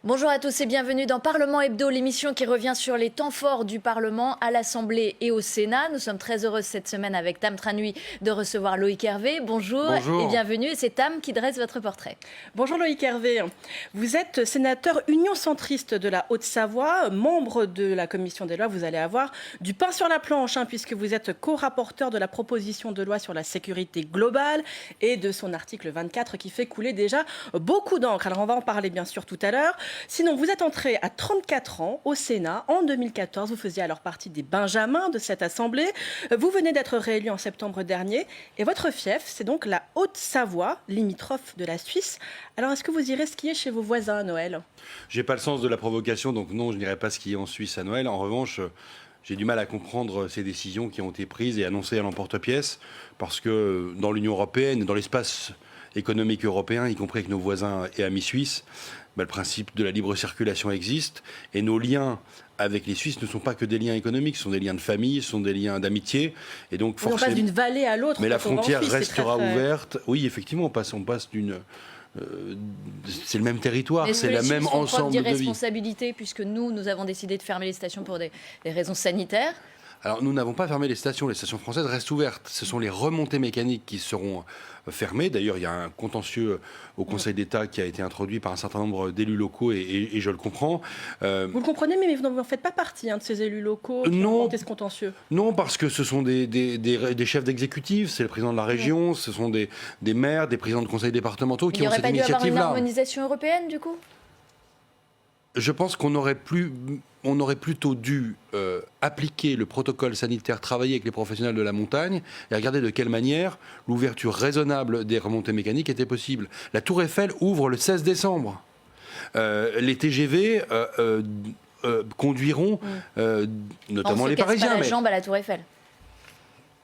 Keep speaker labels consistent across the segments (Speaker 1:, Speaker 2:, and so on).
Speaker 1: Bonjour à tous et bienvenue dans Parlement Hebdo, l'émission qui revient sur les temps forts du Parlement à l'Assemblée et au Sénat. Nous sommes très heureux cette semaine avec Tam Tranui de recevoir Loïc Hervé. Bonjour et bienvenue. Et c'est Tam qui dresse votre portrait.
Speaker 2: Bonjour Loïc Hervé. Vous êtes sénateur Union centriste de la Haute-Savoie, membre de la commission des lois. Vous allez avoir du pain sur la planche puisque vous êtes co-rapporteur de la proposition de loi sur la sécurité globale et de son article 24 qui fait couler déjà beaucoup d'encre. Alors on va en parler bien sûr tout à l'heure. Sinon, vous êtes entré à 34 ans au Sénat en 2014. Vous faisiez alors partie des Benjamins de cette Assemblée. Vous venez d'être réélu en septembre dernier. Et votre fief, c'est donc la Haute-Savoie, limitrophe de la Suisse. Alors, est-ce que vous irez skier chez vos voisins à Noël ?
Speaker 3: J'ai pas le sens de la provocation, donc non, je n'irai pas skier en Suisse à Noël. En revanche, j'ai du mal à comprendre ces décisions qui ont été prises et annoncées à l'emporte-pièce, parce que dans l'Union européenne, dans l'espace économique européen, y compris avec nos voisins et amis suisses, le principe de la libre circulation existe et nos liens avec les Suisses ne sont pas que des liens économiques, ce sont des liens de famille, ce sont des liens d'amitié. Et donc
Speaker 2: forcément, on passe d'une vallée à l'autre.
Speaker 3: Mais la frontière restera ouverte. Oui, effectivement, on passe d'une... c'est le même territoire, c'est la même ensemble de vie.
Speaker 1: D'irresponsabilité, puisque nous avons décidé de fermer les stations pour des raisons sanitaires.
Speaker 3: Alors nous n'avons pas fermé les stations françaises restent ouvertes. Ce sont les remontées mécaniques qui seront fermées. D'ailleurs, il y a un contentieux au Conseil d'État qui a été introduit par un certain nombre d'élus locaux et je le comprends.
Speaker 2: Vous le comprenez, mais vous n'en faites pas partie de ces élus locaux qui ont monté ce contentieux.
Speaker 3: Non, parce que ce sont des chefs d'exécutif, c'est le président de la région, ce sont des maires, des présidents de conseils départementaux qui ont cette initiative-là.
Speaker 1: Il n'y aurait pas dû avoir une harmonisation européenne, du coup ?
Speaker 3: Je pense qu'on aurait plutôt dû appliquer le protocole sanitaire, travailler avec les professionnels de la montagne et regarder de quelle manière l'ouverture raisonnable des remontées mécaniques était possible. La Tour Eiffel ouvre le 16 décembre. Les TGV conduiront notamment les Parisiens.
Speaker 1: On se casse pas la jambe à la Tour Eiffel.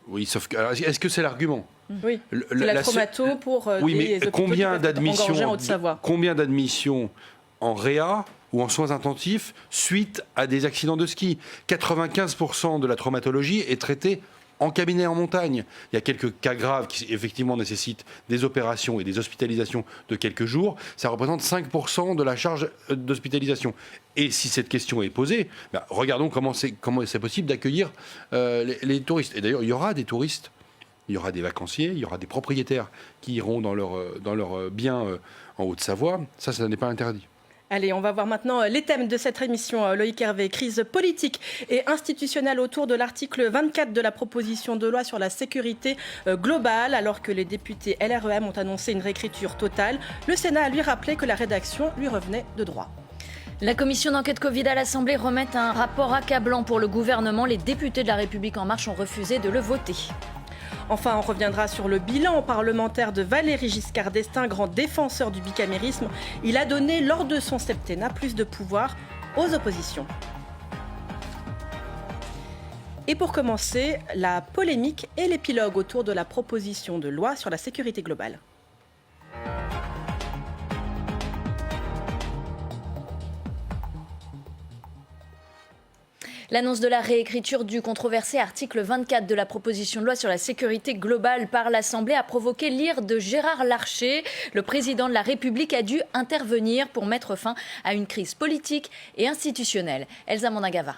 Speaker 3: Oui, sauf que... Alors, est-ce que c'est l'argument ?
Speaker 2: Oui, c'est la traumato pour
Speaker 3: des hôpitaux
Speaker 2: combien d'admissions en Haute-Savoie ?
Speaker 3: Combien d'admissions en réa ou en soins intensifs suite à des accidents de ski. 95% de la traumatologie est traitée en cabinet en montagne. Il y a quelques cas graves qui effectivement nécessitent des opérations et des hospitalisations de quelques jours. Ça représente 5% de la charge d'hospitalisation. Et si cette question est posée, regardons comment c'est possible d'accueillir les touristes. Et d'ailleurs, il y aura des touristes, il y aura des vacanciers, il y aura des propriétaires qui iront dans leurs biens en Haute-Savoie. Ça n'est pas interdit.
Speaker 2: Allez, on va voir maintenant les thèmes de cette émission. Loïc Hervé, crise politique et institutionnelle autour de l'article 24 de la proposition de loi sur la sécurité globale. Alors que les députés LREM ont annoncé une réécriture totale, le Sénat a lui rappelé que la rédaction lui revenait de droit.
Speaker 1: La commission d'enquête Covid à l'Assemblée remet un rapport accablant pour le gouvernement. Les députés de La République En Marche ont refusé de le voter.
Speaker 2: Enfin, on reviendra sur le bilan parlementaire de Valéry Giscard d'Estaing, grand défenseur du bicamérisme. Il a donné, lors de son septennat, plus de pouvoir aux oppositions. Et pour commencer, la polémique et l'épilogue autour de la proposition de loi sur la sécurité globale.
Speaker 1: L'annonce de la réécriture du controversé article 24 de la proposition de loi sur la sécurité globale par l'Assemblée a provoqué l'ire de Gérard Larcher. Le président de la République a dû intervenir pour mettre fin à une crise politique et institutionnelle. Elsa Mondagava.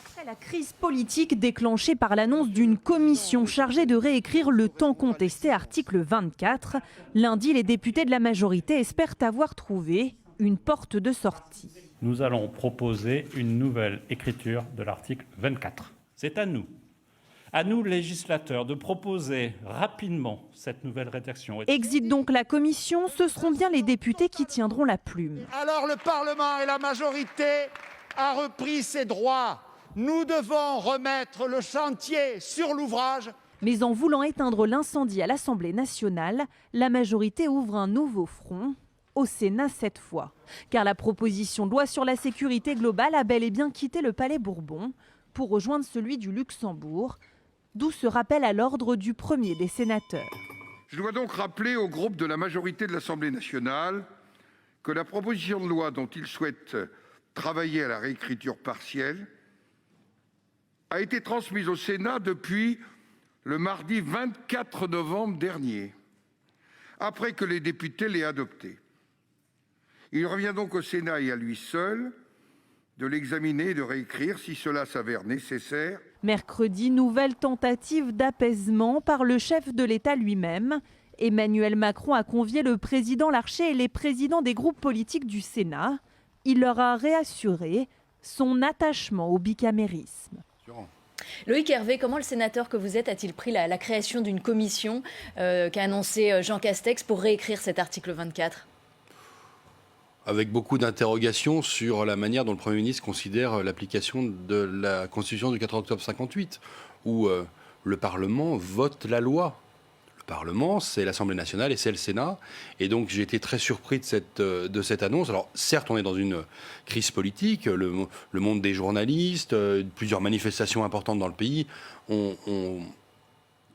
Speaker 4: Après la crise politique déclenchée par l'annonce d'une commission chargée de réécrire le tant contesté article 24, lundi, les députés de la majorité espèrent avoir trouvé une porte de sortie.
Speaker 5: Nous allons proposer une nouvelle écriture de l'article 24. C'est à nous législateurs, de proposer rapidement cette nouvelle rédaction.
Speaker 4: Exit donc la commission, ce seront bien les députés qui tiendront la plume.
Speaker 6: Alors le Parlement et la majorité a repris ses droits. Nous devons remettre le chantier sur l'ouvrage.
Speaker 4: Mais en voulant éteindre l'incendie à l'Assemblée nationale, la majorité ouvre un nouveau front. Au Sénat cette fois. Car la proposition de loi sur la sécurité globale a bel et bien quitté le Palais Bourbon pour rejoindre celui du Luxembourg, d'où ce rappel à l'ordre du premier des sénateurs.
Speaker 7: Je dois donc rappeler au groupe de la majorité de l'Assemblée nationale que la proposition de loi dont il souhaite travailler à la réécriture partielle a été transmise au Sénat depuis le mardi 24 novembre dernier, après que les députés l'aient adopté. Il revient donc au Sénat et à lui seul de l'examiner et de réécrire si cela s'avère nécessaire.
Speaker 4: Mercredi, nouvelle tentative d'apaisement par le chef de l'État lui-même. Emmanuel Macron a convié le président Larcher et les présidents des groupes politiques du Sénat. Il leur a réassuré son attachement au bicamérisme.
Speaker 1: Loïc Hervé, comment le sénateur que vous êtes a-t-il pris la création d'une commission qu'a annoncé Jean Castex pour réécrire cet article 24 ?
Speaker 3: Avec beaucoup d'interrogations sur la manière dont le Premier ministre considère l'application de la Constitution du 4 octobre 58, où le Parlement vote la loi. Le Parlement, c'est l'Assemblée nationale et c'est le Sénat. Et donc j'ai été très surpris de cette annonce. Alors certes, on est dans une crise politique, le monde des journalistes, plusieurs manifestations importantes dans le pays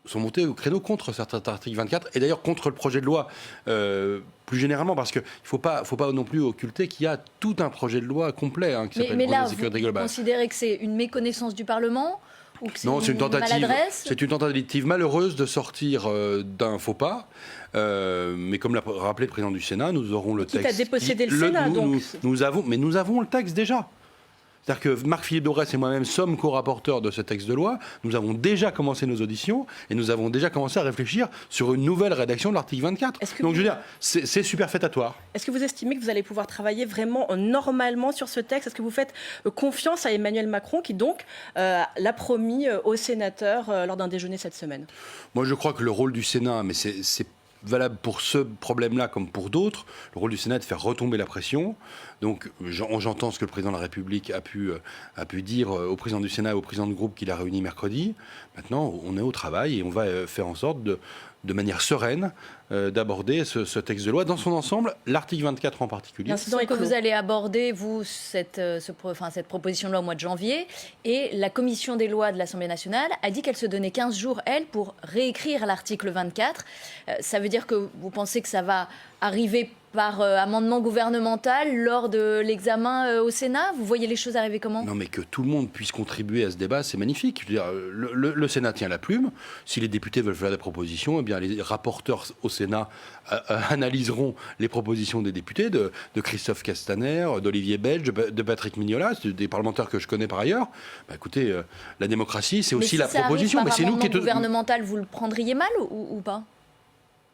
Speaker 3: sont montés au créneau contre cet article 24 et d'ailleurs contre le projet de loi plus généralement, parce qu'il ne faut pas non plus occulter qu'il y a tout un projet de loi complet qui s'appelle le projet de la sécurité globale.
Speaker 1: Vous considérez que c'est une méconnaissance du Parlement ou que
Speaker 3: Non, c'est une tentative.
Speaker 1: Maladresse ?
Speaker 3: C'est une tentative malheureuse de sortir d'un faux pas. Mais comme l'a rappelé le président du Sénat, nous aurons le texte.
Speaker 2: Quitte à déposséder le Sénat, donc.
Speaker 3: Nous avons le texte déjà. C'est-à-dire que Marc-Philippe Daubresse et moi-même sommes co-rapporteurs de ce texte de loi. Nous avons déjà commencé nos auditions et nous avons déjà commencé à réfléchir sur une nouvelle rédaction de l'article 24. Donc je veux dire, c'est superfétatoire.
Speaker 2: Est-ce que vous estimez que vous allez pouvoir travailler vraiment normalement sur ce texte ? Est-ce que vous faites confiance à Emmanuel Macron qui donc l'a promis aux sénateurs lors d'un déjeuner cette semaine ?
Speaker 3: Moi je crois que le rôle du Sénat, mais c'est valable pour ce problème-là comme pour d'autres, le rôle du Sénat est de faire retomber la pression. Donc j'entends ce que le président de la République a pu dire au président du Sénat et au président de groupe qu'il a réuni mercredi. Maintenant, on est au travail et on va faire en sorte de manière sereine d'aborder ce texte de loi dans son ensemble, l'article 24 en particulier.
Speaker 1: Donc que vous allez aborder, vous, cette proposition de loi au mois de janvier, et la commission des lois de l'Assemblée nationale a dit qu'elle se donnait 15 jours, elle, pour réécrire l'article 24. Ça veut dire que vous pensez que ça va arriver par amendement gouvernemental lors de l'examen au Sénat ? Vous voyez les choses arriver comment ?
Speaker 3: Non, mais que tout le monde puisse contribuer à ce débat, c'est magnifique. Je veux dire, le Sénat tient la plume. Si les députés veulent faire des propositions, eh bien, les rapporteurs au Sénat analyseront les propositions des députés, de Christophe Castaner, d'Olivier Belge, de Patrick Mignola, des parlementaires que je connais par ailleurs. Bah, écoutez, la démocratie, c'est aussi la proposition.
Speaker 1: Mais c'est nous qui gouvernemental, vous le prendriez mal ou pas ?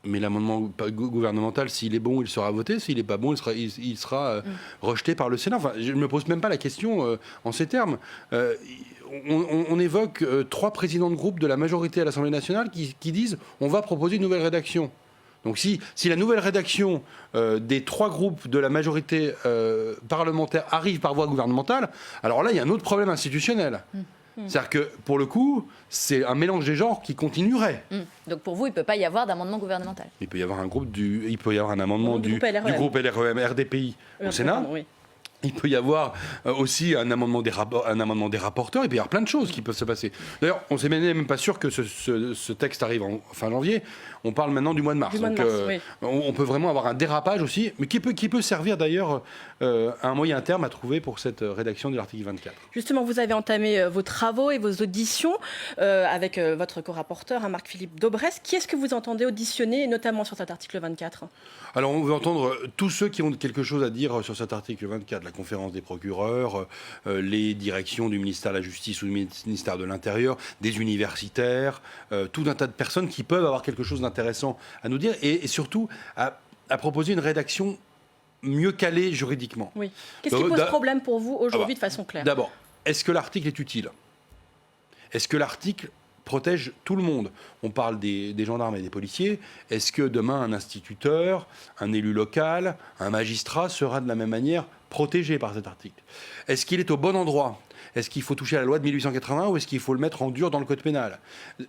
Speaker 3: Mais l'amendement gouvernemental, s'il est bon, il sera voté. S'il n'est pas bon, il sera rejeté par le Sénat. Enfin, je ne me pose même pas la question en ces termes. On évoque 3 présidents de groupe de la majorité à l'Assemblée nationale qui disent on va proposer une nouvelle rédaction. Donc si la nouvelle rédaction des 3 groupes de la majorité parlementaire arrive par voie gouvernementale, alors là, il y a un autre problème institutionnel. C'est-à-dire que, pour le coup, c'est un mélange des genres qui continuerait.
Speaker 1: Donc pour vous, il ne peut pas y avoir d'amendement gouvernemental.
Speaker 3: Il peut y avoir un amendement du groupe LREM RDPI au Sénat. Oui. Il peut y avoir aussi un amendement des rapporteurs. Il peut y avoir plein de choses qui peuvent se passer. D'ailleurs, on ne s'est même pas sûr que ce texte arrive en fin janvier. On parle maintenant du mois de mars. Oui. On peut vraiment avoir un dérapage aussi, mais qui peut servir d'ailleurs à un moyen terme à trouver pour cette rédaction de l'article 24.
Speaker 2: Justement, vous avez entamé vos travaux et vos auditions avec votre co-rapporteur, Marc-Philippe Daubresse. Qui est-ce que vous entendez auditionner, notamment sur cet article 24 ?
Speaker 3: Alors, on veut entendre tous ceux qui ont quelque chose à dire sur cet article 24. La conférence des procureurs, les directions du ministère de la Justice ou du ministère de l'Intérieur, des universitaires, tout un tas de personnes qui peuvent avoir quelque chose d'intéressant à nous dire et surtout à proposer une rédaction mieux calée juridiquement.
Speaker 2: Oui. Qu'est-ce qui pose problème pour vous aujourd'hui de façon claire ?
Speaker 3: D'abord, est-ce que l'article est utile ? Est-ce que l'article protège tout le monde ? On parle des gendarmes et des policiers. Est-ce que demain, un instituteur, un élu local, un magistrat sera de la même manière protégé par cet article ? Est-ce qu'il est au bon endroit ? Est-ce qu'il faut toucher à la loi de 1880 ou est-ce qu'il faut le mettre en dur dans le code pénal ?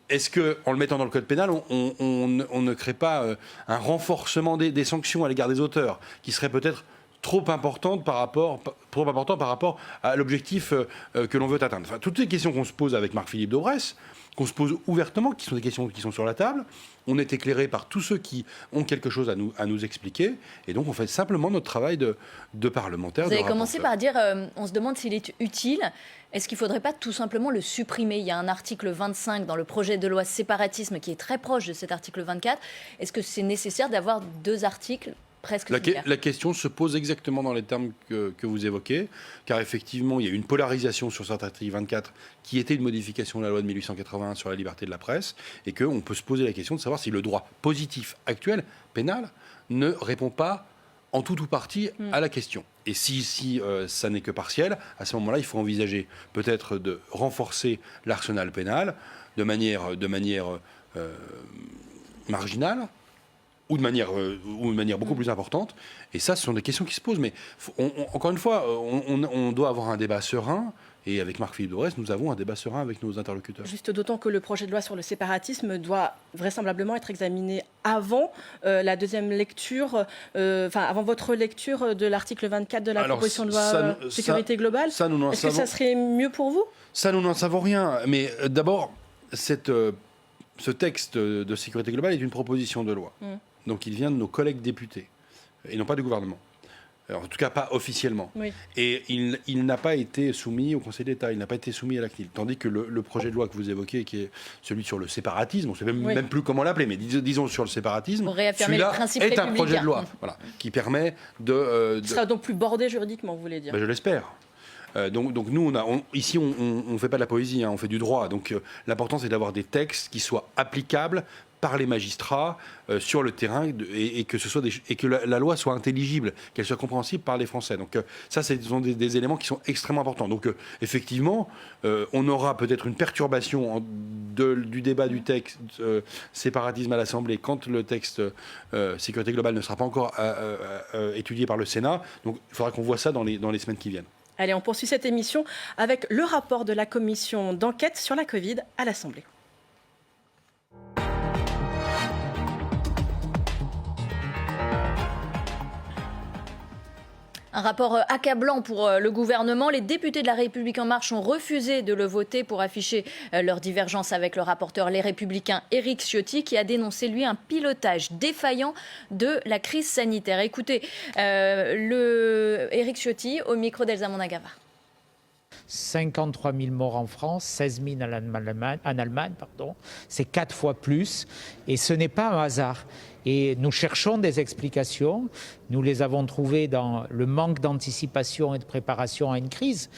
Speaker 3: Est-ce qu'en le mettant dans le code pénal, on ne crée pas un renforcement des sanctions à l'égard des auteurs qui serait peut-être trop important par rapport à l'objectif que l'on veut atteindre ? Enfin, toutes les questions qu'on se pose avec Marc-Philippe Daubresse, qu'on se pose ouvertement, qui sont des questions qui sont sur la table. On est éclairé par tous ceux qui ont quelque chose à nous expliquer. Et donc, on fait simplement notre travail de parlementaire.
Speaker 1: Vous avez commencé par dire, on se demande s'il est utile. Est-ce qu'il ne faudrait pas tout simplement le supprimer ? Il y a un article 25 dans le projet de loi séparatisme qui est très proche de cet article 24. Est-ce que c'est nécessaire d'avoir 2 articles presque similaires ?
Speaker 3: La question se pose exactement dans les termes que vous évoquez, car effectivement, il y a une polarisation sur cet article 24 qui était une modification de la loi de 1881 sur la liberté de la presse, et qu'on peut se poser la question de savoir si le droit positif actuel, pénal, ne répond pas en tout ou partie à la question. Et si ça n'est que partiel, à ce moment-là, il faut envisager peut-être de renforcer l'arsenal pénal de manière marginale ou de manière beaucoup plus importante. Et ça, ce sont des questions qui se posent. Mais encore une fois, on doit avoir un débat serein. Et avec Marc-Philippe Daubresse, nous avons un débat serein avec nos interlocuteurs.
Speaker 2: Juste d'autant que le projet de loi sur le séparatisme doit vraisemblablement être examiné avant la deuxième lecture, avant votre lecture de l'article 24 de la proposition de loi sécurité globale. Est-ce que ça serait mieux pour vous ?
Speaker 3: Ça, nous n'en savons rien. Mais d'abord, ce texte de sécurité globale est une proposition de loi. Donc il vient de nos collègues députés, et non pas du gouvernement. Alors, en tout cas, pas officiellement. Oui. Et il n'a pas été soumis au Conseil d'État, il n'a pas été soumis à la CNIL. Tandis que le projet de loi que vous évoquez, qui est celui sur le séparatisme, on ne sait même plus comment l'appeler, mais disons sur le séparatisme, celui-là est un projet de loi qui permet de...
Speaker 2: Il sera donc plus bordé juridiquement, vous voulez dire ?
Speaker 3: Je l'espère. Donc nous, ici, on ne fait pas de la poésie, on fait du droit. Donc l'important, c'est d'avoir des textes qui soient applicables par les magistrats sur le terrain et que la loi soit intelligible, qu'elle soit compréhensible par les Français. Donc ça, ce sont des éléments qui sont extrêmement importants. Donc effectivement, on aura peut-être une perturbation du débat du texte séparatisme à l'Assemblée quand le texte sécurité globale ne sera pas encore étudié par le Sénat. Donc il faudra qu'on voit ça dans les semaines qui viennent.
Speaker 2: Allez, on poursuit cette émission avec le rapport de la commission d'enquête sur la Covid à l'Assemblée.
Speaker 1: Un rapport accablant pour le gouvernement. Les députés de La République En Marche ont refusé de le voter pour afficher leur divergence avec le rapporteur Les Républicains Éric Ciotti, qui a dénoncé, lui, un pilotage défaillant de la crise sanitaire. Écoutez, Éric Ciotti au micro d'Elsa Mondagava.
Speaker 8: 53 000 morts en France, 16 000 en Allemagne, c'est 4 fois plus, et ce n'est pas un hasard. Et nous cherchons des explications, nous les avons trouvées dans le manque d'anticipation et de préparation à une crise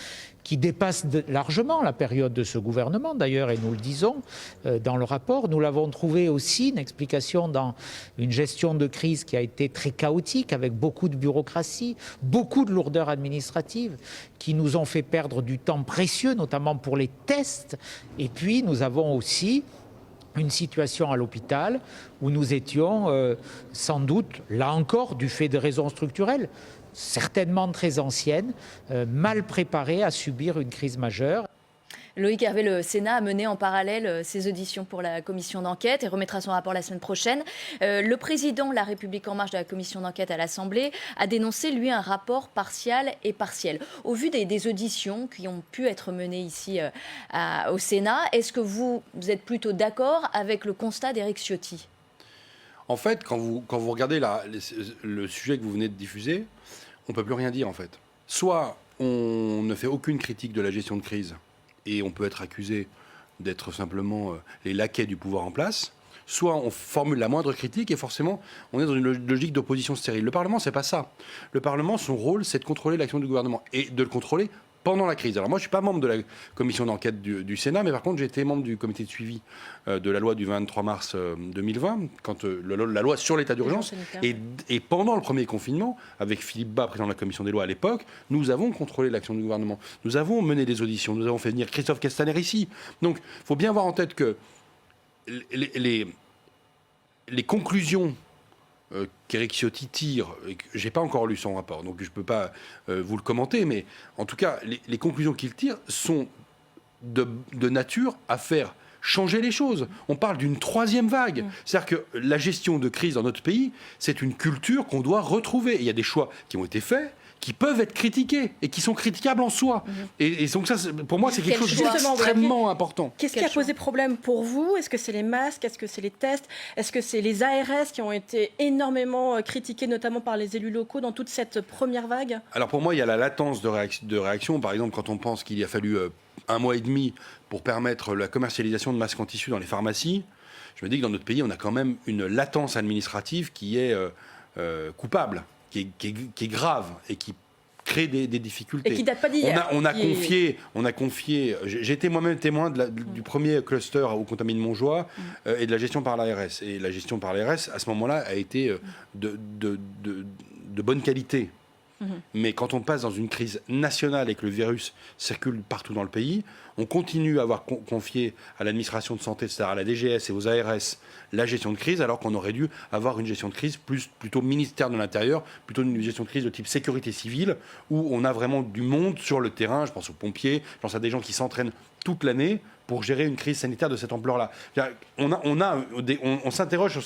Speaker 8: qui dépasse largement la période de ce gouvernement d'ailleurs, et nous le disons dans le rapport. Nous l'avons trouvé aussi, une explication dans une gestion de crise qui a été très chaotique, avec beaucoup de bureaucratie, beaucoup de lourdeur administrative, qui nous ont fait perdre du temps précieux, notamment pour les tests. Et puis nous avons aussi une situation à l'hôpital où nous étions sans doute, là encore, du fait de raisons structurelles, certainement très anciennes, mal préparés à subir une crise majeure.
Speaker 1: Loïc Hervé, le Sénat a mené en parallèle ses auditions pour la commission d'enquête et remettra son rapport la semaine prochaine. Le président de La République En Marche de la commission d'enquête à l'Assemblée a dénoncé, lui, un rapport partial et partiel. Au vu des auditions qui ont pu être menées ici au Sénat, est-ce que vous êtes plutôt d'accord avec le constat d'Éric Ciotti ?
Speaker 3: En fait, quand vous regardez le sujet que vous venez de diffuser, on ne peut plus rien dire, en fait. Soit on ne fait aucune critique de la gestion de crise, et on peut être accusé d'être simplement les laquais du pouvoir en place, soit on formule la moindre critique et forcément on est dans une logique d'opposition stérile. Le Parlement, c'est pas ça. Le Parlement, son rôle, c'est de contrôler l'action du gouvernement et de le contrôler pendant la crise. Alors moi, je ne suis pas membre de la commission d'enquête du Sénat, mais par contre, j'ai été membre du comité de suivi de la loi du 23 mars 2020, quand la loi sur l'état d'urgence. Et pendant le premier confinement, avec Philippe Bas, président de la commission des lois à l'époque, nous avons contrôlé l'action du gouvernement. Nous avons mené des auditions, nous avner fait venir Christophe Castaner ici. Donc, il faut bien avoir en tête que les conclusions qu'Éric Ciotti tire, je n'ai pas encore lu son rapport, donc je ne peux pas vous le commenter, mais en tout cas, les conclusions qu'il tire sont de nature à faire changer les choses. On parle d'une troisième vague. C'est-à-dire que la gestion de crise dans notre pays, c'est une culture qu'on doit retrouver. Et il y a des choix qui ont été faits, qui peuvent être critiqués et qui sont critiquables en soi. Et donc ça, pour moi, c'est quelque chose
Speaker 2: choix
Speaker 3: d'extrêmement important.
Speaker 2: Qu'est-ce qui a posé problème pour vous? Est-ce que c'est les masques? Est-ce que c'est les tests? Est-ce que c'est les ARS qui ont été énormément critiqués, notamment par les élus locaux, dans toute cette première vague?
Speaker 3: Alors pour moi, il y a la latence de réaction. Par exemple, quand on pense qu'il a fallu 1 mois et demi pour permettre la commercialisation de masques en tissu dans les pharmacies, je me dis que dans notre pays, on a quand même une latence administrative qui est coupable, qui est grave et qui crée des difficultés.
Speaker 2: Et qui date pas d'hier.
Speaker 3: On a confié. J'ai été moi-même témoin du premier cluster au Contamine Montjoie et de la gestion par l'ARS. Et la gestion par l'ARS, à ce moment-là, a été de bonne qualité. Mais quand on passe dans une crise nationale et que le virus circule partout dans le pays, on continue à avoir confié à l'administration de santé, c'est-à-dire à la DGS et aux ARS, la gestion de crise, alors qu'on aurait dû avoir une gestion de crise plutôt ministère de l'Intérieur, plutôt une gestion de crise de type sécurité civile, où on a vraiment du monde sur le terrain. Je pense aux pompiers, je pense à des gens qui s'entraînent toute l'année pour gérer une crise sanitaire de cette ampleur-là. On s'interroge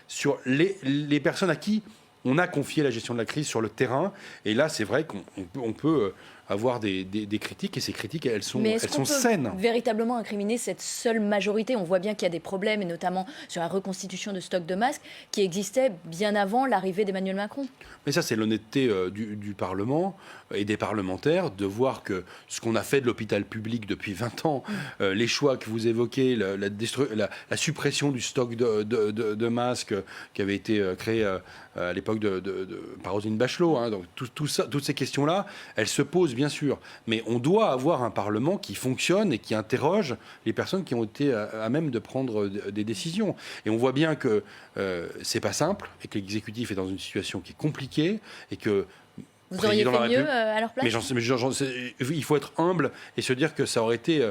Speaker 3: sur les personnes à qui on a confié la gestion de la crise sur le terrain. Et là, c'est vrai qu'on peut avoir des critiques, et ces critiques, elles sont saines.
Speaker 1: Peut véritablement incriminer cette seule majorité? On voit bien qu'il y a des problèmes, et notamment sur la reconstitution de stocks de masques, qui existaient bien avant l'arrivée d'Emmanuel Macron.
Speaker 3: Mais ça, c'est l'honnêteté du Parlement et des parlementaires, de voir que ce qu'on a fait de l'hôpital public depuis 20 ans, les choix que vous évoquez, la suppression du stock de masques qui avait été créé à l'époque par Roselyne Bachelot, hein, donc toutes ces questions-là, elles se posent bien sûr, mais on doit avoir un Parlement qui fonctionne et qui interroge les personnes qui ont été à même de prendre des décisions. Et on voit bien que c'est pas simple et que l'exécutif est dans une situation qui est compliquée et que
Speaker 1: vous auriez fait mieux à leur place?
Speaker 3: Il faut être humble et se dire que ça aurait été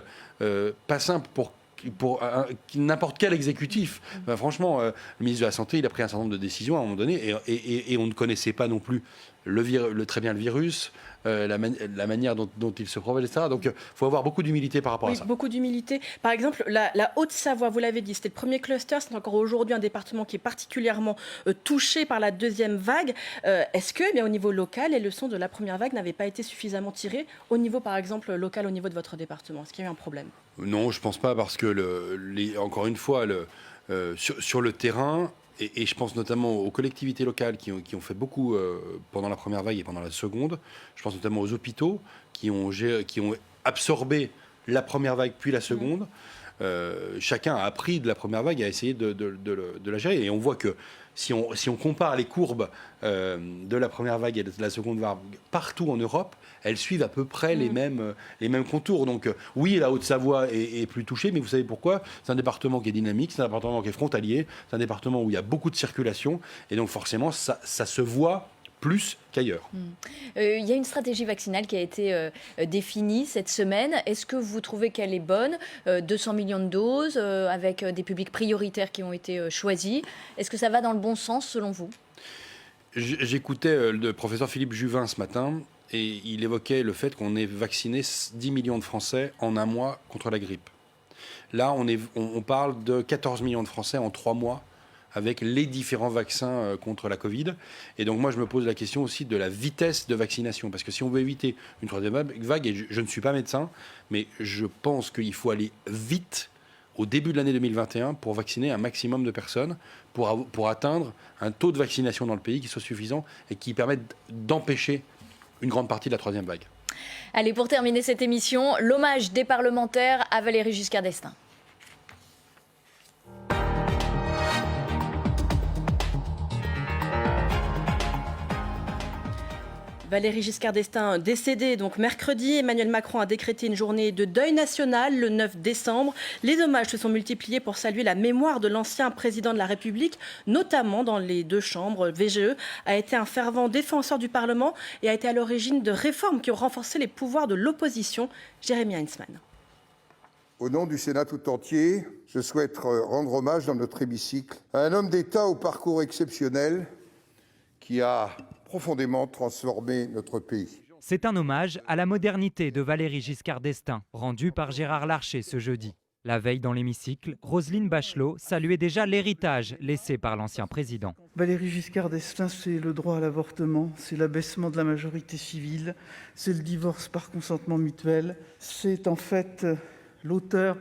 Speaker 3: pas simple pour n'importe quel exécutif. Franchement, le ministre de la Santé, il a pris un certain nombre de décisions à un moment donné, et on ne connaissait pas non plus très bien le virus, la manière dont il se propage, etc. Donc il faut avoir beaucoup d'humilité par rapport à ça.
Speaker 2: Beaucoup d'humilité. Par exemple, la Haute-Savoie, vous l'avez dit, c'était le premier cluster, c'est encore aujourd'hui un département qui est particulièrement touché par la deuxième vague. Est-ce que, au niveau local, les leçons de la première vague n'avaient pas été suffisamment tirées au niveau, par exemple, local, au niveau de votre département? Est-ce qu'il y a eu un problème?
Speaker 3: Non, je ne pense pas, parce que, encore une fois, sur le terrain, et je pense notamment aux collectivités locales qui ont fait beaucoup pendant la première vague et pendant la seconde. Je pense notamment aux hôpitaux qui ont absorbé la première vague puis la seconde. Chacun a appris de la première vague et a essayé de la gérer. Et on voit que si on compare les courbes de la première vague et de la seconde vague partout en Europe, elles suivent à peu près les mêmes contours. Donc oui, la Haute-Savoie est plus touchée, mais vous savez pourquoi? C'est un département qui est dynamique, c'est un département qui est frontalier, c'est un département où il y a beaucoup de circulation, et donc forcément ça se voit plus qu'ailleurs.
Speaker 1: Il y a une stratégie vaccinale qui a été définie cette semaine. Est-ce que vous trouvez qu'elle est bonne? 200 millions de doses, avec des publics prioritaires qui ont été choisis. Est-ce que ça va dans le bon sens selon vous?
Speaker 3: J'écoutais le professeur Philippe Juvin ce matin, et il évoquait le fait qu'on ait vacciné 10 millions de Français en 1 mois contre la grippe. Là, on parle de 14 millions de Français en 3 mois avec les différents vaccins contre la Covid. Et donc moi, je me pose la question aussi de la vitesse de vaccination. Parce que si on veut éviter une troisième vague, et je ne suis pas médecin, mais je pense qu'il faut aller vite au début de l'année 2021 pour vacciner un maximum de personnes, pour atteindre un taux de vaccination dans le pays qui soit suffisant et qui permette d'empêcher une grande partie de la troisième vague.
Speaker 1: Allez, pour terminer cette émission, l'hommage des parlementaires à Valéry Giscard d'Estaing.
Speaker 2: Valéry Giscard d'Estaing décédé donc mercredi. Emmanuel Macron a décrété une journée de deuil national le 9 décembre. Les hommages se sont multipliés pour saluer la mémoire de l'ancien président de la République, notamment dans les 2 chambres. VGE a été un fervent défenseur du Parlement et a été à l'origine de réformes qui ont renforcé les pouvoirs de l'opposition. Jérémy Heinzmann.
Speaker 7: Au nom du Sénat tout entier, je souhaite rendre hommage dans notre hémicycle à un homme d'État au parcours exceptionnel qui a profondément transformé notre pays.
Speaker 9: C'est un hommage à la modernité de Valéry Giscard d'Estaing, rendu par Gérard Larcher ce jeudi. La veille dans l'hémicycle, Roselyne Bachelot saluait déjà l'héritage laissé par l'ancien président.
Speaker 10: Valéry Giscard d'Estaing, c'est le droit à l'avortement, c'est l'abaissement de la majorité civile, c'est le divorce par consentement mutuel, c'est en fait l'auteur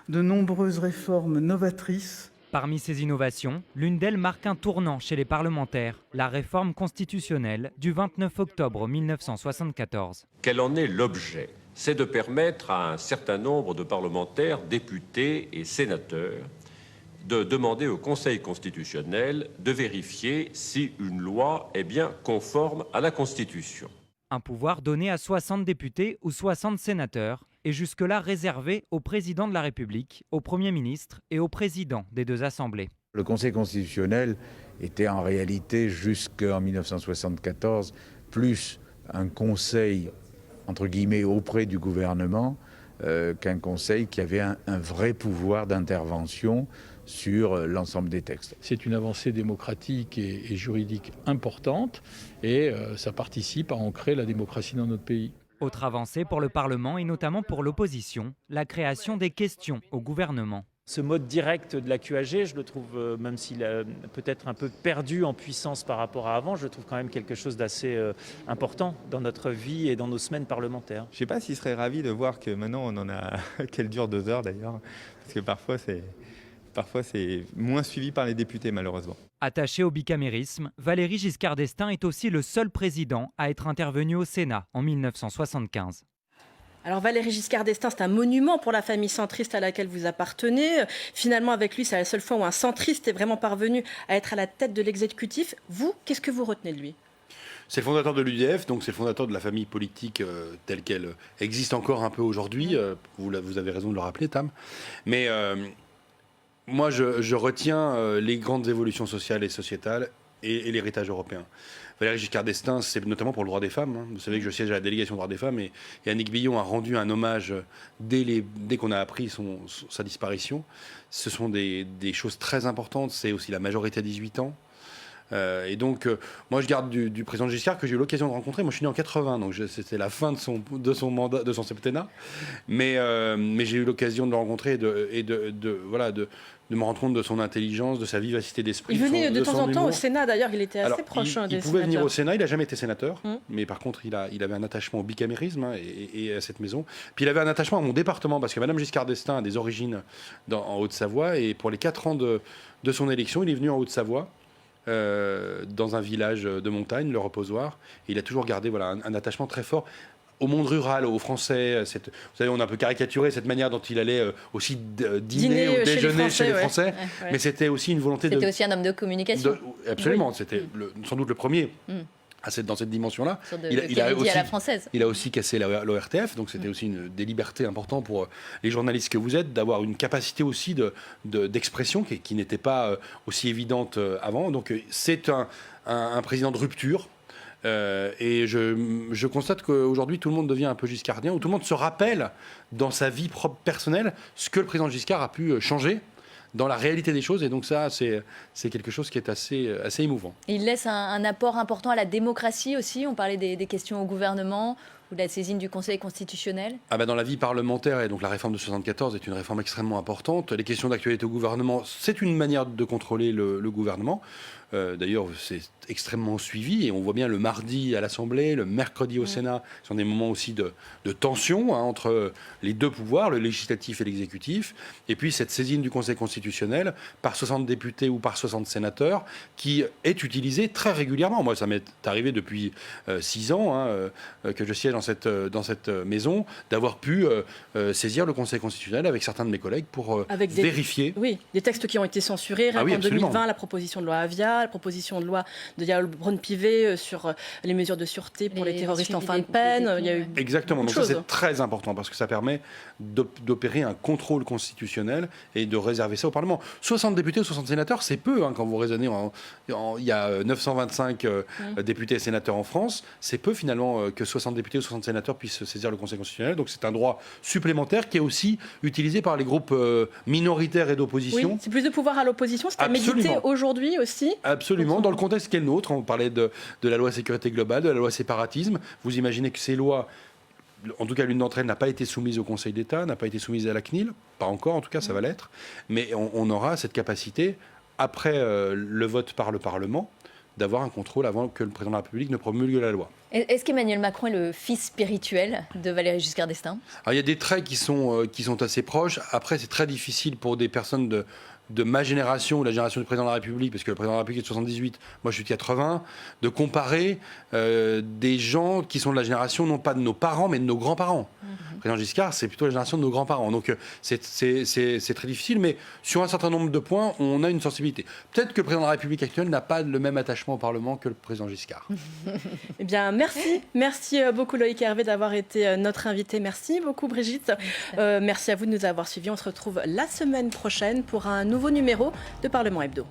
Speaker 10: de nombreuses réformes novatrices.
Speaker 9: Parmi ces innovations, l'une d'elles marque un tournant chez les parlementaires, la réforme constitutionnelle du 29 octobre 1974.
Speaker 11: Quel en est l'objet ? C'est de permettre à un certain nombre de parlementaires, députés et sénateurs de demander au Conseil constitutionnel de vérifier si une loi est bien conforme à la Constitution.
Speaker 9: Un pouvoir donné à 60 députés ou 60 sénateurs et jusque-là réservé au président de la République, au Premier ministre et au président des deux assemblées.
Speaker 12: Le Conseil constitutionnel était en réalité jusqu'en 1974 plus un conseil entre guillemets auprès du gouvernement qu'un conseil qui avait un vrai pouvoir d'intervention sur l'ensemble des textes.
Speaker 13: C'est une avancée démocratique et juridique importante et ça participe à ancrer la démocratie dans notre pays.
Speaker 9: Autre avancée pour le Parlement et notamment pour l'opposition, la création des questions au gouvernement.
Speaker 14: Ce mode direct de la QAG, je le trouve, même s'il a peut-être un peu perdu en puissance par rapport à avant, je le trouve quand même quelque chose d'assez important dans notre vie et dans nos semaines parlementaires.
Speaker 15: Je ne sais pas s'il serait ravi de voir que maintenant on en a qu'elle dure 2 heures d'ailleurs, parce que parfois c'est moins suivi par les députés malheureusement.
Speaker 9: Attaché au bicamérisme, Valéry Giscard d'Estaing est aussi le seul président à être intervenu au Sénat en 1975.
Speaker 2: Alors Valéry Giscard d'Estaing, c'est un monument pour la famille centriste à laquelle vous appartenez. Finalement, avec lui, c'est la seule fois où un centriste est vraiment parvenu à être à la tête de l'exécutif. Vous, qu'est-ce que vous retenez de lui ?
Speaker 3: C'est le fondateur de l'UDF, donc c'est le fondateur de la famille politique telle qu'elle existe encore un peu aujourd'hui. Vous avez raison de le rappeler, Tam. Mais moi, je retiens les grandes évolutions sociales et sociétales et l'héritage européen. Valéry Giscard d'Estaing, c'est notamment pour le droit des femmes. Vous savez que je siège à la délégation droit des femmes et Annick Billon a rendu un hommage dès qu'on a appris sa disparition. Ce sont des choses très importantes. C'est aussi la majorité à 18 ans. Et donc, moi, je garde du président Giscard que j'ai eu l'occasion de rencontrer. Moi, je suis né en 80, donc c'était la fin de son mandat, de son septennat. Mais j'ai eu l'occasion de le rencontrer et de me rendre compte de son intelligence, de sa vivacité d'esprit.
Speaker 2: Il venait de temps en temps
Speaker 3: humour.
Speaker 2: au Sénat, d'ailleurs, il était assez proche des sénateurs.
Speaker 3: Il pouvait venir au Sénat, il n'a jamais été sénateur, mais par contre, il avait un attachement au bicamérisme et à cette maison. Puis il avait un attachement à mon département, parce que Mme Giscard d'Estaing a des origines en Haute-Savoie, et pour les 4 ans de son élection, il est venu en Haute-Savoie, dans un village de montagne, le Reposoir, et il a toujours gardé un attachement très fort au monde rural, aux Français. Vous savez, on a un peu caricaturé cette manière dont il allait aussi dîner ou déjeuner chez les Français. Ouais. Mais c'était aussi une volonté
Speaker 1: C'était aussi un homme de communication.
Speaker 3: Absolument, c'était sans doute le premier. Dans cette dimension-là. Il a aussi cassé l'ORTF, donc c'était aussi des libertés importantes pour les journalistes que vous êtes, d'avoir une capacité aussi d'expression qui n'était pas aussi évidente avant. Donc c'est un président de rupture. Et je constate qu'aujourd'hui, tout le monde devient un peu giscardien, ou tout le monde se rappelle dans sa vie propre personnelle ce que le président Giscard a pu changer dans la réalité des choses. Et donc ça, c'est quelque chose qui est assez émouvant.
Speaker 1: Et il laisse un apport important à la démocratie aussi. On parlait des questions au gouvernement ou de la saisine du Conseil constitutionnel.
Speaker 3: Dans la vie parlementaire, et donc la réforme de 1974 est une réforme extrêmement importante. Les questions d'actualité au gouvernement, c'est une manière de contrôler le gouvernement. D'ailleurs, c'est extrêmement suivi et on voit bien le mardi à l'Assemblée, le mercredi au Sénat, ce sont des moments aussi de tension entre les deux pouvoirs, le législatif et l'exécutif. Et puis cette saisine du Conseil constitutionnel par 60 députés ou par 60 sénateurs qui est utilisée très régulièrement. Moi, ça m'est arrivé depuis 6 ans que je siège dans cette maison, d'avoir pu saisir le Conseil constitutionnel avec certains de mes collègues pour vérifier.
Speaker 2: Oui, des textes qui ont été censurés. En 2020, la proposition de loi Avia, la proposition de loi de Yael Braun-Pivet sur les mesures de sûreté pour les terroristes en fin de peine. Il y a eu
Speaker 3: exactement. Donc ça, c'est très important parce que ça permet d'opérer un contrôle constitutionnel et de réserver ça au Parlement. 60 députés ou 60 sénateurs, c'est peu quand vous raisonnez. Il y a 925 députés et sénateurs en France. C'est peu finalement que 60 députés ou 60 sénateurs puissent saisir le Conseil constitutionnel. Donc c'est un droit supplémentaire qui est aussi utilisé par les groupes minoritaires et d'opposition.
Speaker 2: Oui, c'est plus de pouvoir à l'opposition, ce qui est médité aujourd'hui aussi.
Speaker 3: Absolument. Dans le contexte qui est le nôtre, on parlait de la loi sécurité globale, de la loi séparatisme. Vous imaginez que ces lois en tout cas l'une d'entre elles n'a pas été soumise au Conseil d'État, n'a pas été soumise à la CNIL, pas encore en tout cas, ça va l'être, mais on aura cette capacité, après le vote par le Parlement, d'avoir un contrôle avant que le président de la République ne promulgue la loi.
Speaker 1: Est-ce qu'Emmanuel Macron est le fils spirituel de Valéry Giscard d'Estaing ?
Speaker 3: Alors, il y a des traits qui sont assez proches. Après, c'est très difficile pour des personnes de ma génération ou la génération du président de la République, parce que le président de la République est de 78, moi je suis de 80, de comparer des gens qui sont de la génération non pas de nos parents, mais de nos grands-parents. Le président Giscard, c'est plutôt la génération de nos grands-parents. Donc c'est très difficile, mais sur un certain nombre de points, on a une sensibilité. Peut-être que le président de la République actuelle n'a pas le même attachement au Parlement que le président Giscard.
Speaker 2: Eh bien, merci beaucoup Loïc Hervé d'avoir été notre invité. Merci beaucoup Brigitte. Merci à vous de nous avoir suivis. On se retrouve la semaine prochaine pour un nouveau numéro de Parlement Hebdo.